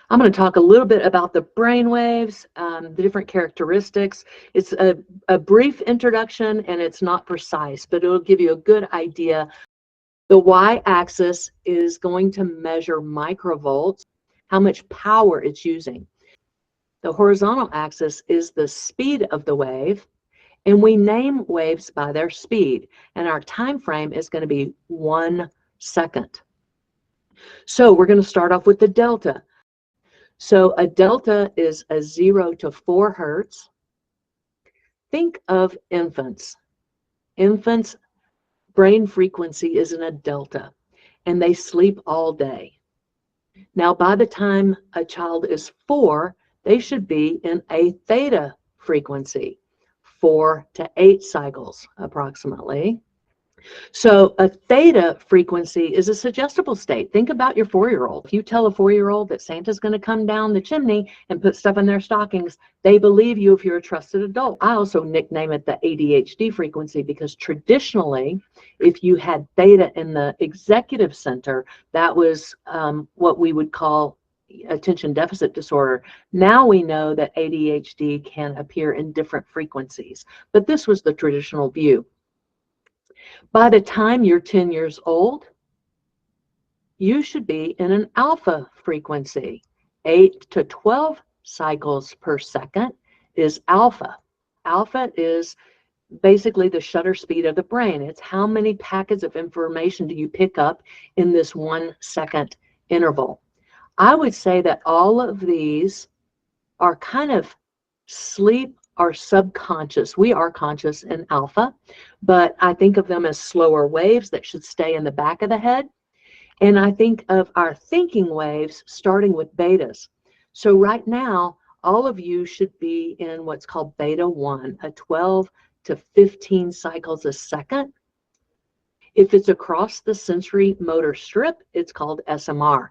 I'm going to talk a little bit about the brain waves, the different characteristics. It's a brief introduction and it's not precise, but it'll give you a good idea. The y-axis is going to measure microvolts, how much power it's using. The horizontal axis is the speed of the wave, and we name waves by their speed, and our time frame is going to be 1 second. So we're going to start off with the delta. So a delta is a 0 to 4 hertz. Think of infants. Infants' brain frequency is in a delta, and they sleep all day. Now, by the time a child is 4, they should be in a theta frequency, 4 to 8 cycles approximately. So a theta frequency is a suggestible state. Think about your 4-year-old. If you tell a 4-year-old that Santa's going to come down the chimney and put stuff in their stockings, they believe you if you're a trusted adult. I also nickname it the ADHD frequency because traditionally, if you had theta in the executive center, that was what we would call attention deficit disorder. Now we know that ADHD can appear in different frequencies, but this was the traditional view. By the time you're 10 years old, you should be in an alpha frequency. 8 to 12 cycles per second is alpha. Alpha is basically the shutter speed of the brain. It's how many packets of information do you pick up in this 1 second interval. I would say that all of these are kind of sleep or subconscious. We are conscious in alpha, but I think of them as slower waves that should stay in the back of the head. And I think of our thinking waves starting with betas. So right now, all of you should be in what's called beta 1, a 12 to 15 cycles a second. If it's across the sensory motor strip, it's called SMR.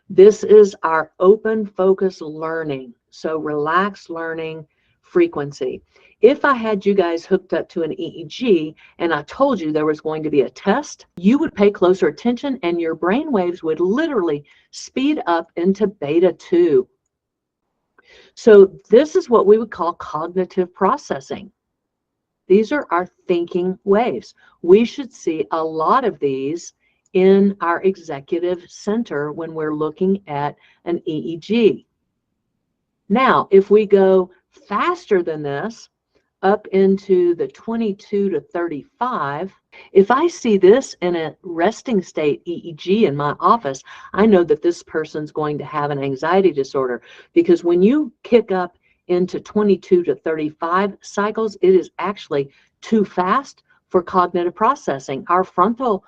This is our open focus learning. So relaxed learning frequency. If I had you guys hooked up to an EEG and I told you there was going to be a test, you would pay closer attention and your brain waves would literally speed up into beta 2. So this is what we would call cognitive processing. These are our thinking waves. We should see a lot of these in our executive center when we're looking at an EEG. Now, if we go faster than this, up into the 22 to 35, if I see this in a resting state EEG in my office, I know that this person's going to have an anxiety disorder, because when you kick up into 22 to 35 cycles, it is actually too fast for cognitive processing. Our frontal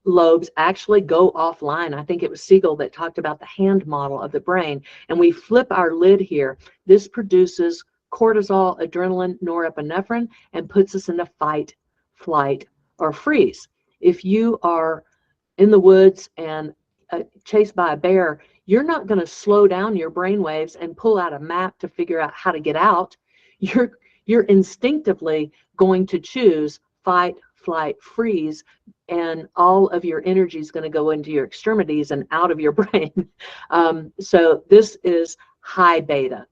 lobes actually go offline. I think it was Siegel that talked about the hand model of the brain. And we flip our lid here. This produces cortisol, adrenaline, norepinephrine, and puts us into fight, flight, or freeze. If you are in the woods and chased by a bear, you're not going to slow down your brain waves and pull out a map to figure out how to get out. You're instinctively going to choose fight, flight, freeze, and all of your energy is going to go into your extremities and out of your brain. So this is high beta.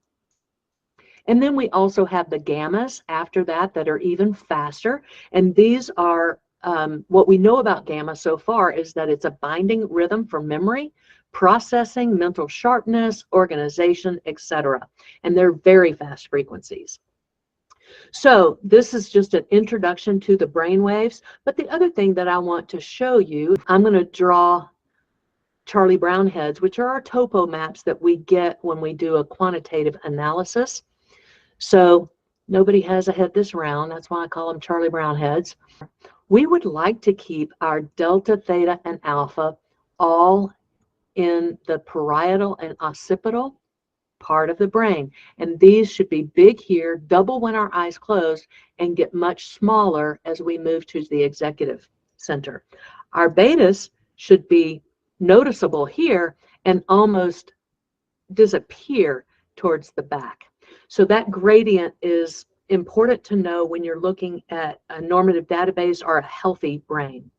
And then we also have the gammas after that are even faster. And these are what we know about gamma so far is that it's a binding rhythm for memory, processing, mental sharpness, organization, etc. And they're very fast frequencies. So this is just an introduction to the brain waves. But the other thing that I want to show you, I'm going to draw Charlie Brown heads, which are our topo maps that we get when we do a quantitative analysis. So nobody has a head this round. That's why I call them Charlie Brown heads. We would like to keep our delta, theta, and alpha all in the parietal and occipital part of the brain. And these should be big here, double when our eyes close, and get much smaller as we move to the executive center. Our betas should be noticeable here and almost disappear towards the back. So that gradient is important to know when you're looking at a normative database or a healthy brain.